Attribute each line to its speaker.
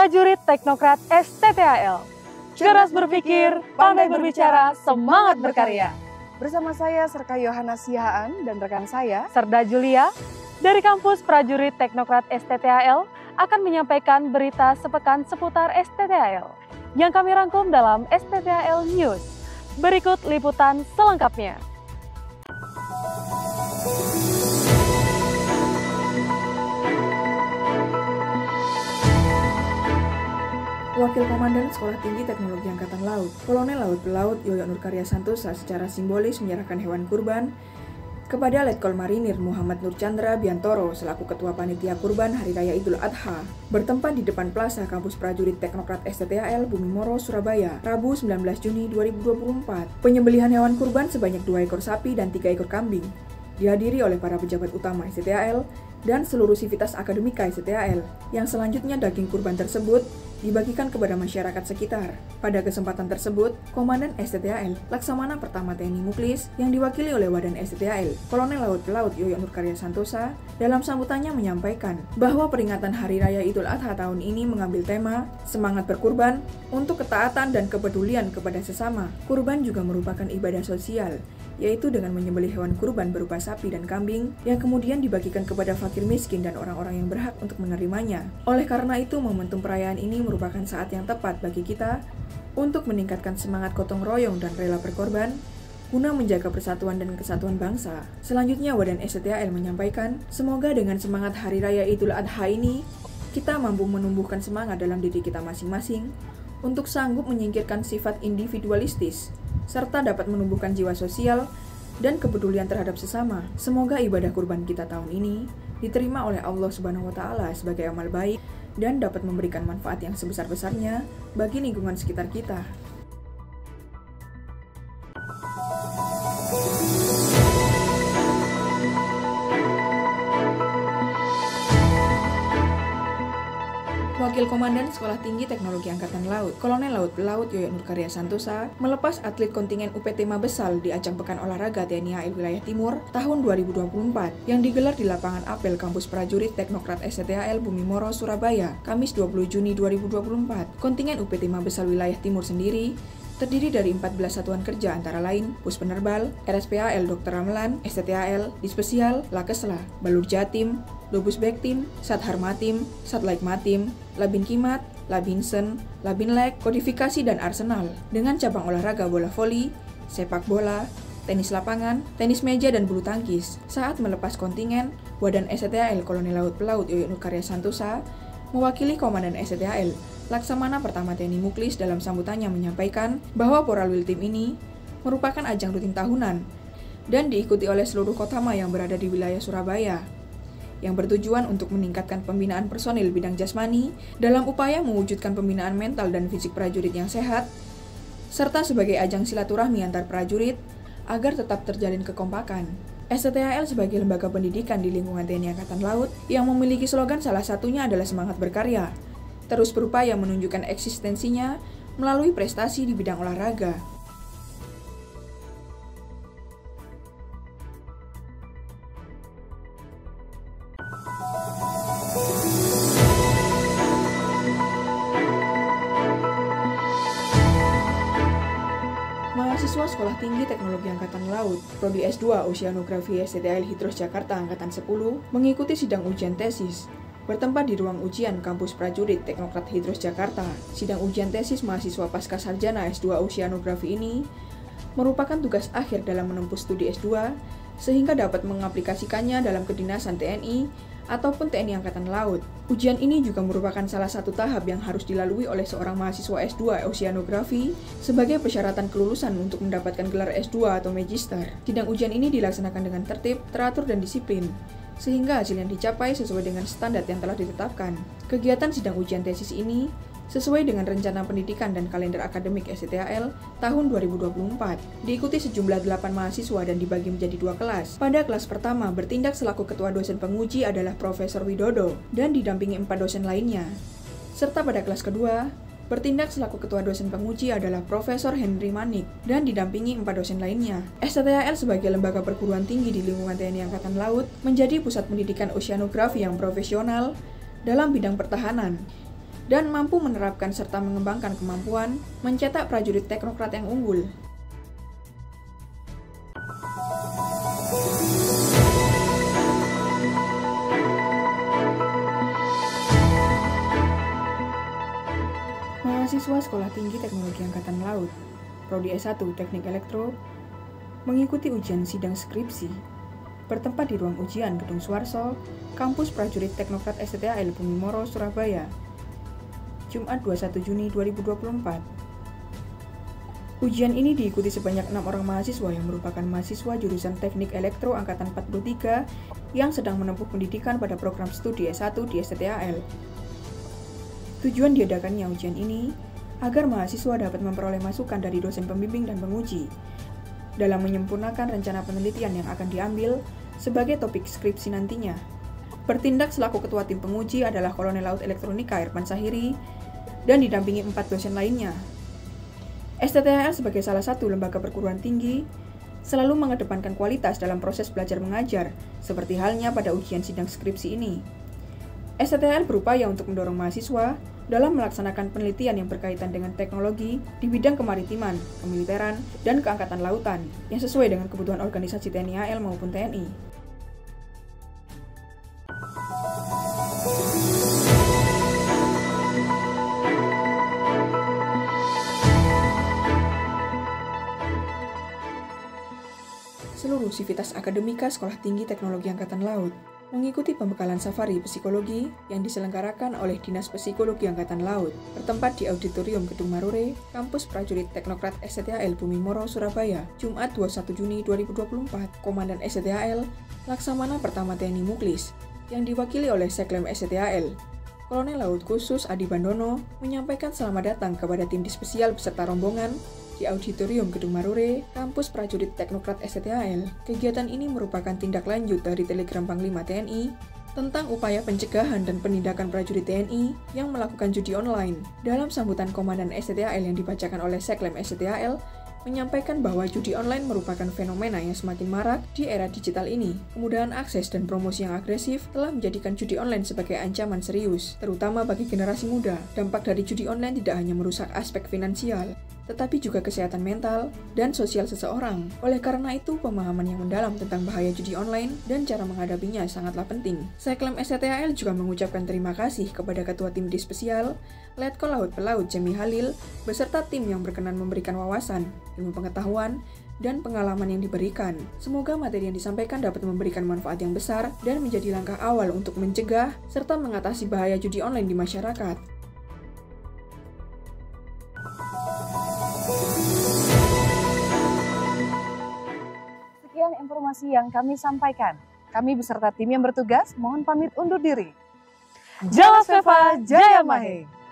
Speaker 1: prajurit teknokrat STTAL. Cerdas berpikir, pandai berbicara, semangat berkarya.
Speaker 2: Bersama saya Serka Yohana Sihaan dan rekan saya
Speaker 1: Serda Julia dari kampus prajurit teknokrat STTAL akan menyampaikan berita sepekan seputar STTAL yang kami rangkum dalam STTAL News. Berikut liputan selengkapnya.
Speaker 3: Wakil Komandan Sekolah Tinggi Teknologi Angkatan Laut, Kolonel Laut Pelaut Yoyo Nurkarya Santosa secara simbolis menyerahkan hewan kurban kepada Letkol Marinir Muhammad Nur Chandra Biantoro selaku Ketua Panitia Kurban Hari Raya Idul Adha bertempat di depan Plaza Kampus Prajurit Teknokrat STTAL Bumimoro, Surabaya, Rabu 19 Juni 2024. Penyembelihan hewan kurban sebanyak 2 ekor sapi dan 3 ekor kambing dihadiri oleh para pejabat utama STTAL dan seluruh sivitas akademika STTAL, yang selanjutnya daging kurban tersebut dibagikan kepada masyarakat sekitar. Pada kesempatan tersebut, Komandan STTAL Laksamana Pertama TNI Muklis yang diwakili oleh Wadan STTAL, Kolonel Laut Pelaut Yoyo Nurkarya Santosa, dalam sambutannya menyampaikan bahwa peringatan Hari Raya Idul Adha tahun ini mengambil tema semangat berkurban untuk ketaatan dan kepedulian kepada sesama. Kurban juga merupakan ibadah sosial, yaitu dengan menyembelih hewan kurban berupa sapi dan kambing yang kemudian dibagikan kepada fakir miskin dan orang-orang yang berhak untuk menerimanya. Oleh karena itu, momentum perayaan ini merupakan saat yang tepat bagi kita untuk meningkatkan semangat gotong royong dan rela berkorban guna menjaga persatuan dan kesatuan bangsa. Selanjutnya, Wadan STTAL menyampaikan, semoga dengan semangat Hari Raya Idul Adha ini, kita mampu menumbuhkan semangat dalam diri kita masing-masing untuk sanggup menyingkirkan sifat individualistis, serta dapat menumbuhkan jiwa sosial dan kepedulian terhadap sesama. Semoga ibadah kurban kita tahun ini diterima oleh Allah Subhanahu wa Ta'ala sebagai amal baik dan dapat memberikan manfaat yang sebesar-besarnya bagi lingkungan sekitar kita. Wakil Komandan Sekolah Tinggi Teknologi Angkatan Laut, Kolonel Laut Pelaut Yoyo Nurkarya Santosa, melepas atlet kontingen UPT Mabesal di ajang Pekan Olahraga TNI AL Wilayah Timur tahun 2024 yang digelar di lapangan apel Kampus Prajurit Teknokrat STTAL Bumimoro, Surabaya, Kamis 20 Juni 2024. Kontingen UPT Mabesal Wilayah Timur sendiri terdiri dari 14 satuan kerja antara lain Pus Penerbal, RSPAL Dr. Ramelan, STTAL, Dispesial, Lakesla, Balur Jatim, Lubus Bektim, Sathar Matim, Satlaik Matim, Labin Kimat, Labinsen, Labinlek, Kodifikasi dan Arsenal dengan cabang olahraga bola voli, sepak bola, tenis lapangan, tenis meja dan bulu tangkis. Saat melepas kontingen, Wadan STTAL Kolonel Laut Pelaut Yoyo Nurkarya Santosa mewakili Komandan STTAL Laksamana Pertama TNI Muklis dalam sambutannya menyampaikan bahwa Poralwil Tim ini merupakan ajang rutin tahunan dan diikuti oleh seluruh kotama yang berada di wilayah Surabaya, yang bertujuan untuk meningkatkan pembinaan personil bidang jasmani dalam upaya mewujudkan pembinaan mental dan fisik prajurit yang sehat, serta sebagai ajang silaturahmi antar prajurit agar tetap terjalin kekompakan. STTAL sebagai lembaga pendidikan di lingkungan TNI Angkatan Laut yang memiliki slogan salah satunya adalah semangat berkarya, terus berupaya menunjukkan eksistensinya melalui prestasi di bidang olahraga. Mahasiswa Sekolah Tinggi Teknologi Angkatan Laut, Prodi S2 Oceanografi STTAL Hidros Jakarta Angkatan 10 mengikuti sidang ujian tesis bertempat di ruang ujian Kampus Prajurit Teknokrat Hidros Jakarta. Sidang ujian tesis mahasiswa pasca sarjana S2 Oceanografi ini merupakan tugas akhir dalam menempuh studi S2 sehingga dapat mengaplikasikannya dalam kedinasan TNI ataupun TNI Angkatan Laut. Ujian ini juga merupakan salah satu tahap yang harus dilalui oleh seorang mahasiswa S2 Oceanografi sebagai persyaratan kelulusan untuk mendapatkan gelar S2 atau Magister. Sidang ujian ini dilaksanakan dengan tertib, teratur, dan disiplin, sehingga hasil yang dicapai sesuai dengan standar yang telah ditetapkan. Kegiatan sidang ujian tesis ini sesuai dengan rencana pendidikan dan kalender akademik STTAL tahun 2024. Diikuti sejumlah 8 mahasiswa dan dibagi menjadi 2 kelas. Pada kelas pertama, bertindak selaku ketua dosen penguji adalah Profesor Widodo dan didampingi 4 dosen lainnya. Serta pada kelas kedua, bertindak selaku ketua dosen penguji adalah Profesor Henry Manik dan didampingi 4 dosen lainnya. STTAL sebagai lembaga perguruan tinggi di lingkungan TNI Angkatan Laut menjadi pusat pendidikan oceanografi yang profesional dalam bidang pertahanan, dan mampu menerapkan serta mengembangkan kemampuan mencetak prajurit teknokrat yang unggul. Mahasiswa Sekolah Tinggi Teknologi Angkatan Laut, Prodi S1 Teknik Elektro, mengikuti ujian sidang skripsi bertempat di ruang ujian Gedung Suarso, Kampus Prajurit Teknokrat STTAL Bumi Moro, Surabaya, Jumat 21 Juni 2024. Ujian ini diikuti sebanyak 6 orang mahasiswa yang merupakan mahasiswa jurusan Teknik Elektro Angkatan 43 yang sedang menempuh pendidikan pada program studi S1 di STTAL. Tujuan diadakannya ujian ini agar mahasiswa dapat memperoleh masukan dari dosen pembimbing dan penguji dalam menyempurnakan rencana penelitian yang akan diambil sebagai topik skripsi nantinya. Bertindak selaku ketua tim penguji adalah Kolonel Laut Elektronika Irfan Sahiri dan didampingi 4 dosen lainnya. STTAL sebagai salah satu lembaga perguruan tinggi selalu mengedepankan kualitas dalam proses belajar mengajar, seperti halnya pada ujian sidang skripsi ini. STTAL berupaya untuk mendorong mahasiswa dalam melaksanakan penelitian yang berkaitan dengan teknologi di bidang kemaritiman, kemiliteran, dan keangkatan lautan yang sesuai dengan kebutuhan organisasi TNI AL maupun TNI. Seluruh sivitas akademika Sekolah Tinggi Teknologi Angkatan Laut mengikuti pembekalan safari psikologi yang diselenggarakan oleh Dinas Psikologi Angkatan Laut bertempat di Auditorium Gedung Marore, Kampus Prajurit Teknokrat STTAL Bumi Moro, Surabaya, Jumat 21 Juni 2024. Komandan STTAL, Laksamana Pertama TNI Muklis, yang diwakili oleh Seklem STTAL, Kolonel Laut Khusus Adi Bandono, menyampaikan selamat datang kepada tim dispesial beserta rombongan di Auditorium Gedung Marore, Kampus Prajurit Teknokrat STTAL. Kegiatan ini merupakan tindak lanjut dari Telegram Panglima TNI tentang upaya pencegahan dan penindakan prajurit TNI yang melakukan judi online. Dalam sambutan Komandan STTAL yang dibacakan oleh Seklem STTAL, menyampaikan bahwa judi online merupakan fenomena yang semakin marak di era digital ini. Kemudahan akses dan promosi yang agresif telah menjadikan judi online sebagai ancaman serius, terutama bagi generasi muda. Dampak dari judi online tidak hanya merusak aspek finansial, tetapi juga kesehatan mental dan sosial seseorang. Oleh karena itu, pemahaman yang mendalam tentang bahaya judi online dan cara menghadapinya sangatlah penting. Seklem STTAL juga mengucapkan terima kasih kepada Ketua Tim Dispesial, Letkol Laut Pelaut Jemi Halil, beserta tim yang berkenan memberikan wawasan, ilmu pengetahuan, dan pengalaman yang diberikan. Semoga materi yang disampaikan dapat memberikan manfaat yang besar dan menjadi langkah awal untuk mencegah serta mengatasi bahaya judi online di masyarakat.
Speaker 2: Sekian informasi yang kami sampaikan. Kami beserta tim yang bertugas mohon pamit undur diri.
Speaker 1: Jalas Veva Jaya Mahe.